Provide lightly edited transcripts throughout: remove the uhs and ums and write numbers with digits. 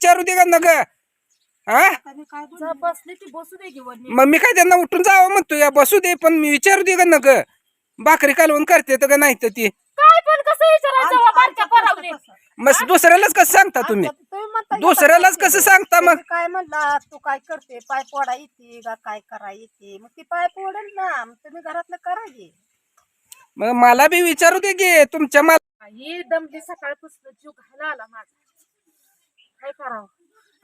विचारू दे का नग हा बसली ती बसू दे घेऊन मग मी काय त्यांना उठून जावं म्हणतो या बसू दे पण मी विचारू दे का नग भाकरी कालवून करते तर का नाही तर ती काय पण कसं विचारायचं बारक्या पोरावने मग दुसऱ्यालाच कसं सांगता तुम्ही दुसऱ्यालाच कसं सांगता मग काय म्हणला तू काय करते पाय पोडा येते का काय करा येते मग ती पाय पोडेल ना मग तुम्ही घरातलं करायचे मग मला बी विचारू दे की तुमच्या ही दमली सकाळपासून जीव घाला आला माझा काय करावं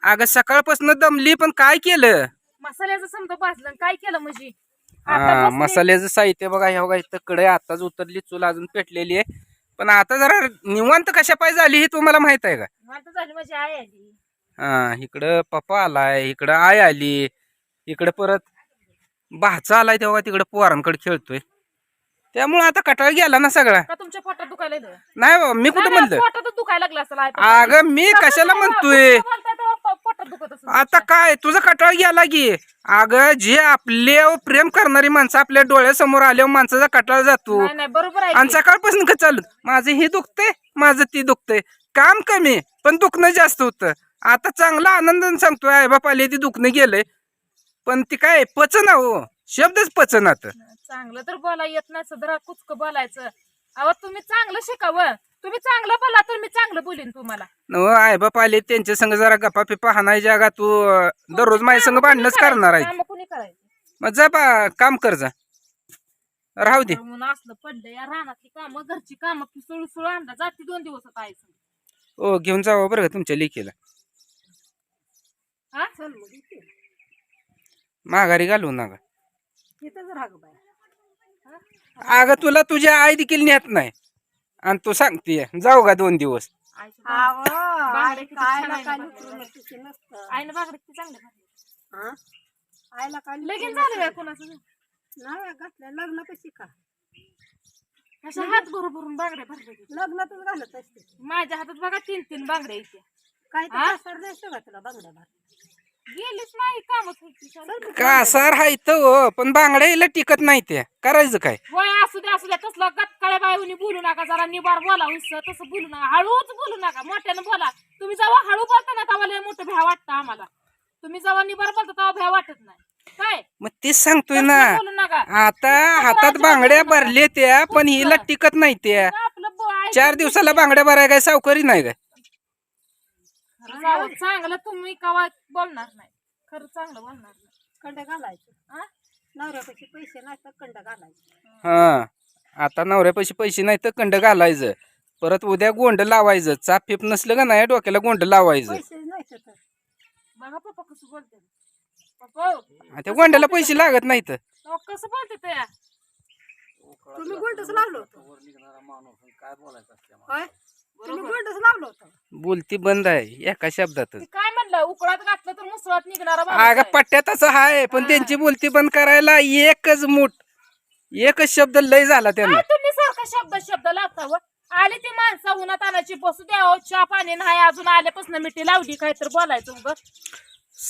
अगं सकाळपासून दमली पण काय केलं मसाल्याचं समजा भाजलं काय केलं म्हणजे हा मसाल्याचं साहित्य बघा ह्या बघा इथं कडे आताच उतरली चूल अजून पेटलेली आहे पण आता जरा निवांत कशा पाय झाली हे तुम्हाला माहित आहे का आता झाली माझी आई आली हा इकडं पप्पा आलाय इकडं आई आली इकडं परत भाचा आलाय तेव्हा तिकडं पोरांकडे खेळतोय त्यामुळे आता कटाळ गेला ना सगळा का तुमच्या पोटात दुखायला लागलं? नाही बाबा मी कुठं म्हणलं पोटात दुखायला लागलं असं अगं मी कशाला म्हणतोय पोटात दुखत असेल आता काय तुझा कटाळ गेला की अगं जे आपले प्रेम करणारी माणसं आपल्या डोळ्यासमोर आल्यावर माणसाचा कटाळ जातो नाही नाही बरोबर आहे आणि सकाळपासून का चालू माझं हे दुखतंय माझं ती दुखतंय काम कमी पण दुखणं जास्त होतं आता चांगला आनंदाने सांगतोय आई बाप आले ती दुखणं गेलंय पण ती काय पचना हो शब्दच पचनात चांगलं तर बोला येत नाही सदरा कुचक बोलायचं अहो तुम्ही चांगलं शिकावं तुम्ही चांगलं बोला तर मी चांगलं बोलीन तुम्हाला न आई बाप आले त्यांच्या संग जरा गप्पा पिप्पा हाणायच्या का तू दररोज माझ्या संग भांडणच करणार आहे काम कुणी करायचं मग जा बा काम कर जा राहू दे म्हणून असलं पडलं या रानातली कामं घरची कामं सुळसुळ आणला जाते 2 दिवस आता आहे ओ घेऊन जावं बरं का तुमच्या लेकीला हा माघारी घालू नका तिथंच राग बाय अगं तुला तुझ्या आई देखील नेत नाही आणि तू सांगते जाऊ का 2 दिवस बांगडे किती काय छान आहे काय ना नसतं आईनं बांगडे किती चांगले घातले. हा? आईला काय लगीन झालं काय कोणाचं नाही घातलं लग्न कशी का अशा हात भरून बांगडे भरले की. लग्नातच घालत असते माझ्या हातात बघा 3 बांगडे येते काय तर द्यायचं का तुला बंगड्या भर गेलीच नाही कामच होती का सर हाय हो पण बांगड्याला टिकत नाही ते करायचं काय वय असू द्या तसलं गटकाळ्या बाईनी बोलू नका जरा निबार बोला तसं बोलू नका हळूच बोलू नका मोठ्यानं बोला तुम्ही जेव्हा हळू बोलता ना तेव्हा लय मोठं भ्या वाटतं आम्हाला तुम्ही जेव्हा निबार बोलता तेव्हा भ्या वाटत नाही काय मग तेच सांगतोय ना बोलू नका आता हातात बांगड्या भरले त्या पण हिला टिकत नाही त्या आपलं 4 दिवसाला बांगड्या भराय काय सावकारी नाही काय चांगलं तुम्ही कवा बोलणार नाही खरं चांगलं बोलणार नाही कंड घालायचं हा? नवऱ्यापाशी पैसे नाही तर कंड घालायचं हा आता नवऱ्यापाशी पैसे नाही तर कंड घालायचं परत उद्या गोंड लावायचं चाप फिप नसलं का नाही डोक्याला गोंड लावायचं पैसे नाही तर बघा पप्पा कसं बोलते पप्पा त्या गोंड्याला पैसे लागत नाहीत कसं बोलते ते तुम्ही गोंडच लावलं होतं काय तुम्ही गोंडच लावलं होतं बोलती बंद आहे एका शब्दात ते काय म्हणलं उकळात घातलं तर मुसळात निघणारा अगं पट्ट्यात असं हाय पण त्यांची बोलती बंद करायला एकच शब्द लय झाला त्यांना तुम्ही सारखा शब्द लावता व आली ती माणसं उन्हात आणायची बसू द्या चहा पाणी नाही अजून आल्यापासून मिठी लावली काय तर बोलायचं उग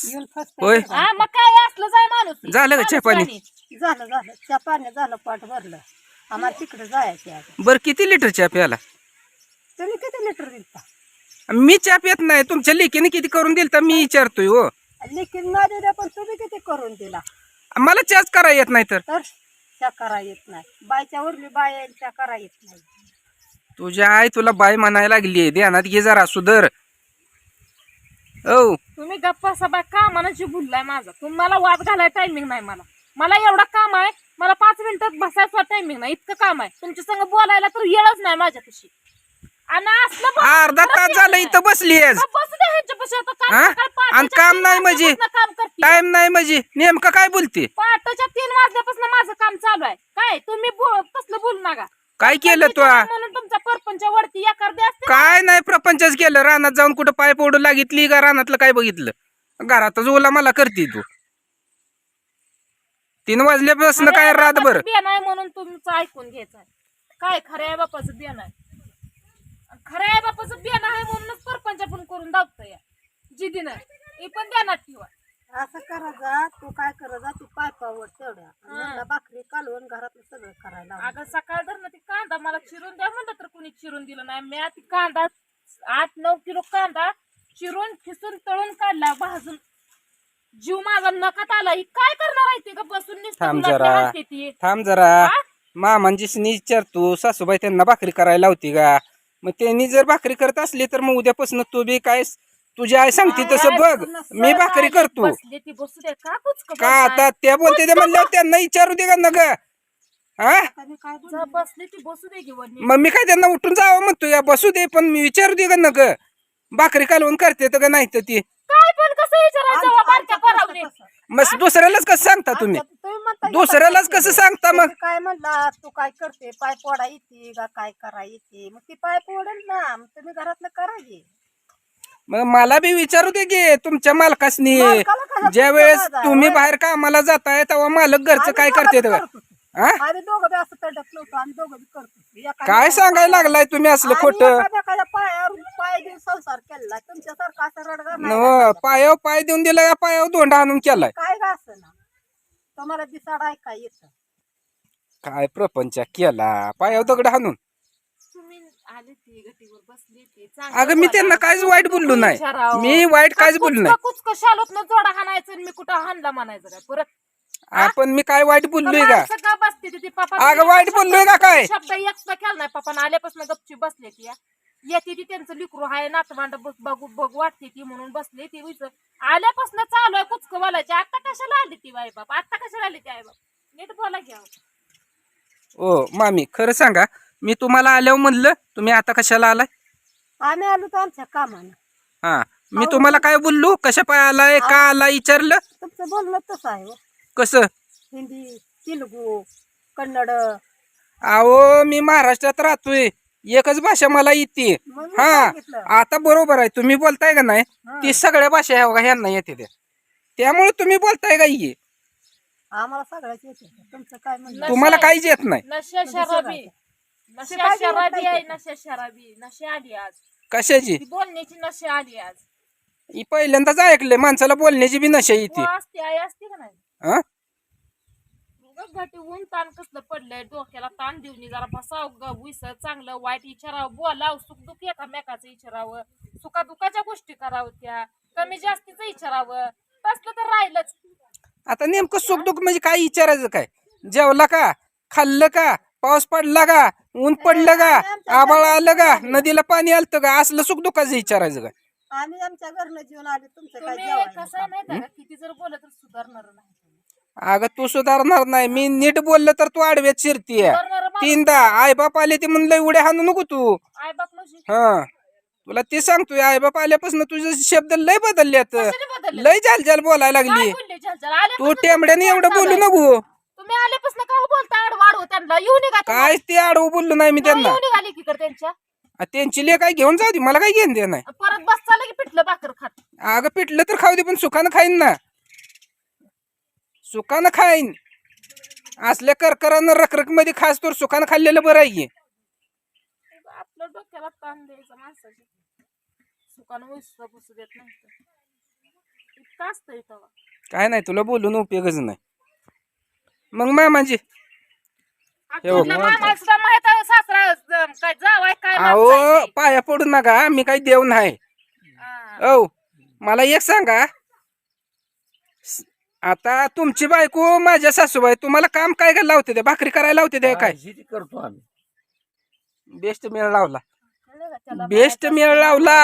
येऊन फसतं. होय हा मग काय असलं जाय माणूस झालं का चहा पाणी झालं त्या पाण्यात झालं पाठ भरलं आम्हाला तिकडे जायचे आता बर किती लिटर चहा प्याला तुम्ही किती लिटर दिलता मी चहा पित नाही तुमच्या लेकीने किती करून दिल तर मी विचारतोय हो लिखीन ना दिल्या पण तुम्ही किती करून दिला मला चहाच करा येत नाही तर तर त्या करा येत नाही बायच्या उरली बाय त्या करा येत नाही तुझ्या आई तुला बाय म्हणायला लागली ध्यानात घे जरा सुधर ओ तुम्ही गप्पा सभा कामानं जी बोललाय माझा तुम्हाला वाद घालाय टायमिंग नाही मला एवढा काम आहे मला 5 मिनिटात बसायचं टायमिंग नाही इतकं काम आहे तुमच्या संग बोलायला तर येळच नाही माझ्यापाशी आणि असलं अर्धा तास झालं इथं बसली बसू द्या ह्यांच्यापाशी आता हा? काम सकाळी आणि काम नाही म्हणजे? काम करते टाइम नाही म्हणजे नेमकं काय बोलते पहाटेच्या 3 वाजल्यापासून माझं काम चालू आहे काय तुम्ही तसलं बोलू नका काय केलं तू म्हणून तुमचा परपंच वरती एखादी असते काय नाही प्रपंचच केलं रानात जाऊन कुठं पाय पोडू लागितली का रानातलं काय बघितलं घरातच ओला मला करते तू 3 वाजल्यापासून काय रातभर बियाण आहे म्हणून तुमचं ऐकून घ्यायचं काय खऱ्या बापाचं बियाण आहे खऱ्या बापाचं बियाण आहे म्हणूनच परपंच पण करून दावतोय जिदीनं हे पण ध्यानात ठेवा असं करा जा तू काय करा जा तू पायपावर तेवढ्या मला भाकरी कालवून घरातलं सगळं करायला लाव. अगं सकाळ धरणं ती कांदा मला चिरून द्या म्हणलं तर कुणी चिरून दिलं नाही मी ती कांदा 8-9 किलो कांदा चिरून खिसून तळून काढला भाजून जीव माझा नकात आला ही काय करणार आहे ती का बसून नुसतं थांब गुलाबी जरा. हाणते ती. थांब जरा. हा? मामांजीसनी विचारतो सासूबाई त्यांना भाकरी करायला लावती का? मग त्यांनी जर भाकरी करत असली तर मग उद्यापासून तू बी काय तुझी आई सांगते तसं बघ. मी भाकरी करतो बसले ती बसू दे का कुचकं का बोलताय? आता त्या बोलते ते म्हणल्यावर त्यांना विचारू दे का न ग? हा आता मी काय जा बसले ती बसू दे की वडणी. मग मी काय त्यांना उठून जावं म्हणतो या बसू दे पण मी विचारू दे का न ग? भाकरी कालवून करते तर का नाही तर ती काय पण कसं विचारायचं वा बारक्या पोरावनी? मग दुसऱ्यालाच कसं सांगता तुम्ही? दुसऱ्यालाच कसं सांगता मग? काय म्हणला तू काय करते पाय पोडा येते का काय करा येते मग ती पाय पोडेल ना मग तुम्ही घरातलं करायचे. मग मला बी विचारू दे की तुमच्या मालकासनी. मालकाला कशाला ज्या वेळेस तुमचा तुम्ही होय? बाहेर कामाला जाताय तेव्हा मालक घरचं काय करते तेव्हा? हा? आम्ही दोघं बी असं तडकलो होतो आम्ही दोघं बी करतो एका काय एका सांगायला लागलाय तुम्ही असलं आम्ही खोटं? एकामेकाच्या पायावर पाय देऊन संसार केला तुमच्यासारखा असं रडगा नाही न झाला. पायावर पाय देऊन दिला का पायावर दोंडा आणून केलाय? काय गा असं ना तुम्हाला दिसाड ऐका येत काय प्रपंच केला पायावर दगड हाणून? तुम्ही आले ती गटीवर बसली ती चांगलं अगं मी बोला. त्यांना काहीच वाईट बोललो नाही. विचारावं. मी वाईट काहीच बोललो नाही. कुचकं शालोत न जोडा हाणायचं आणि मी कुठं हाणला म्हणायचं काय परत आपण मी काय वाईट बोललोय का? माणसं का बसते ती पप्पा अगं वाईट बोललोय का काय? शब्द एकदा केला नाही पप्पानं आल्यापासून गपची बसले ती येते ती त्यांचं लिकरू हाय नातवांड बघू बघ वाटते ती म्हणून बसले ती आल्यापासून चालू आहे कुचकं बोलायची. आता कशाला आली ती आई बाप? आता कशाला आली ती आई बाप? नीट बोला घ्या. ओ मामी खरं सांगा मी तुम्हाला आल्यावर म्हणलं तुम्ही आता कशाला आलाय? आम्ही आलो तर आमच्या कामानं हा मी तुम्हाला काय बोललो? कशा पाय आलाय का आला विचारलं? तुमचं बोलणं तसं आहे हो. कसं? हिंदी तेलुगू कन्नड अहो मी महाराष्ट्रात राहतोय एकच भाषा मला येते. मग मी हा सांगितलं. आता बरोबर आहे तुम्ही बोलताय का नाही हा. ती सगळ्या भाषा ह्यांना येते त्या त्यामुळे तुम्ही बोलताय का ये आम्हाला सगळ्याच येते तुमचं काय म्हणणं तुम्हाला काहीच येत नाही. नशा शराबी नशा शिकायची येत शराबी नाही आहे ते. नशा शराबी नशा आली आज कशाची? ती बोलण्याची नशा आली आज. ही पहिल्यांदाच ऐकलंय माणसाला बोलण्याची बी नशा येते. हो, असते आई असते का नाही? हा उगाच घाटी ऊन ताण कसलं पडलंय डोक्याला ताण देऊन जरा बसाव विस चांगलं वाईट विचारावं बोलाव सुख दुःख एकामेकाचं विचारावं सुखादुखाच्या गोष्टी करावं त्या कमी जास्तीचं विचारावं तसलं तर राहिलंच. आता नेमकं सुख दुःख म्हणजे काय विचारायचं काय? जेवला का? खाल्लं का? पाऊस पडला का? ऊन पडलं का? आबाळ आलं का? नदीला पाणी आलतं का? असलं सुख दुःखाचं विचारायचं काय? आम्ही आमच्या घरनं जेवण आले तुमचं काय तुम्ही जेवायला कसं आहे माहिती का किती जर बोललं तर सुधारणार नाही. अगं तू सुधारणार नाही. मी नीट बोललं तर तू आडव्यात शिरतीये. सुधारणारं माणूस तीनदा आई बाप आले ते म्हणलं उड्या हाणू नको तू. आई बाप म्हणजे हा तुला ते सांगतोय आई बाप आल्यापासून तुझे शब्द लय बदलल्यात. कशाने बदलले? लय झाल बोलायला काय लागली. बोलले झालझाल? आल्यापासून तू टेंबड्याने तुमचं एवढं चालू बोलू आहे. नको. तुम्ही आल्यापासून काय बोलता वाढव त्यांना येऊ निघा तुम्ही. काय ते आडवं बोललो नाही मी त्यांना. येऊ निघाली की कर त्यांच्या त्यांची ले काय घेऊन जाऊ दे मला काय घेऊन दे नाही. परत बस चाललं की पिठलं भाकर खात. अगं पिटलं तर खाऊ दे पण सुखानं खाईन ना. सुखानं खाईन. असल्या करकरानं रखरख मध्ये खास तर सुखानं खाल्लेलं बरं आहे. आपलं डोक्याला ताण द्यायचं माणसाची सुखानं विश्वास बसू देत नाही तर. इतकं असतं इथं. काय नाही तुला बोलून उपयोगच नाही. मग मामाजी मामाला सुद्धा माहित आहे सासरा काय जावाय काय अहो माणसं आहे ते. पाया पडू नका मी काही देव नाही. हा. औ मला एक सांगा आता तुमची बायको माझ्या सासूबाई तुम्हाला काम काय काय लावते ते? भाकरी करायला लावते ते काय? शेती करतो आम्ही. बेस्ट मेळ लावला. कळलं का त्याला? बेस्ट बायको मेळ लावला.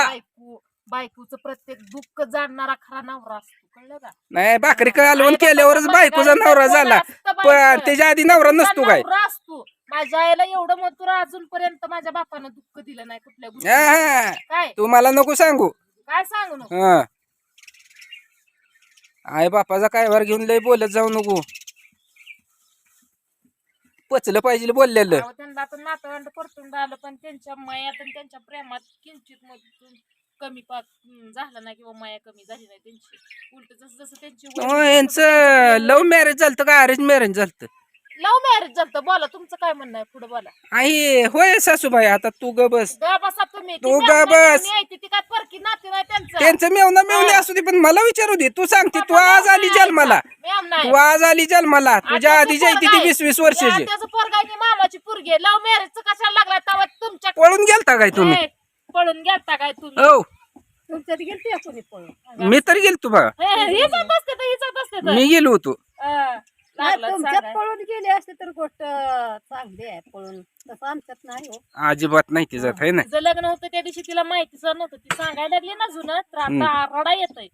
बायकोचं प्रत्येक दुःख जाणणारा खरा नवरा असतो कळलं का? नाही भाकरी कालवण केल्यावरच बायकोचा नवरा झाला पण त्याच्या आधी नवरा नसतो काय? नवरा असतो. माझ्या आईला एवढं मथुर अजूनपर्यंत माझ्या बापानं दुःख दिलं नाही कुठल्या गोष्टी. हा, काय तुम्हाला नको सांगू. काय सांगू नको. हा आई बापाचा काय वार घेऊन लय बोलत जाऊ नको. पचलं पाहिजे बोललेलं. अहो, त्यांना आता नातवंड परतून आलं पण त्यांच्या मायात आणि त्यांच्या प्रेमात किंचित मधून कमी झालं नाही किंवा माया कमी झाली नाही त्यांची. उलट जसं जसं त्यांची यांचं लव्ह मॅरेज झालं का अरेंज मॅरेज झालं? लव्ह मॅरेज झालं. बोला तुमचं काय म्हणणं आहे पुढे बोला. आई होय सासूबाई आता तू ग बस. ग बसा तुम्ही. तू ग बस. ती काय परकी नाते नाही त्यांचं. त्यांचं मेवना मेवणी असू दे पण मला विचारू दे. तू सांगते तू आज आली जन्माला. मॅम नाही. तू आज आली जन्माला तुझ्या आधी जायती ती 20-20 वर्षाची. त्याचं पोरगा आणि मामाची पोरगी लव्ह मॅरेजचं कशाला लागला तेव्हा तुमच्या पळून गेलता काय तुम्ही? पळून गेलता काय तुम्ही? हो तुमच्यात गेलते कोणी पळून मी तर गेलो बघा हे जात असते तर ही जात असते तर. मी गेलो होतो नाही, लागलं तुमच्यात सांगायला. पळून गेले असते तर गोष्ट चांगली आहे पळून तसं आमच्यात नाही हो अजिबात नाही ती जात आहे ना तिचं लग्न होतं त्या दिवशी तिला माहितीच नव्हतं ती सांगायला लागली ना जुनं तर आता रडा येतोय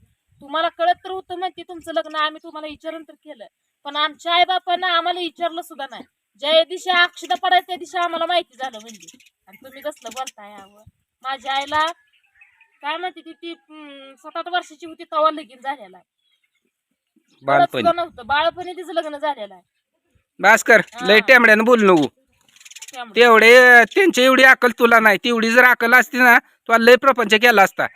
तुम्हाला कळत तर होतं म्हणते तुमचं लग्न आम्ही तुम्हाला विचारून तर केलं पण आमच्या आई बापांना आम्हाला विचारलं सुद्धा नाही ज्या दिवशी अक्षता पडायचं त्या दिवशी आम्हाला माहिती झालं म्हणजे आणि तुम्ही कसलं बोलताय यावं माझ्या आईला काय म्हणते ती 7-8 वर्षाची होती तेव्हा लगीन झालेला आहे कळत बालपणी सुद्धा नव्हतं बाळपणी तिचं लग्न झालेलं आहे भास्कर लय टेमड्यानं बोलू नको त्यामुळे तेवढे त्यांची एवढी अकल तुला नाही तेवढी जर अकल असती ना तुला लय प्रपंच केला असता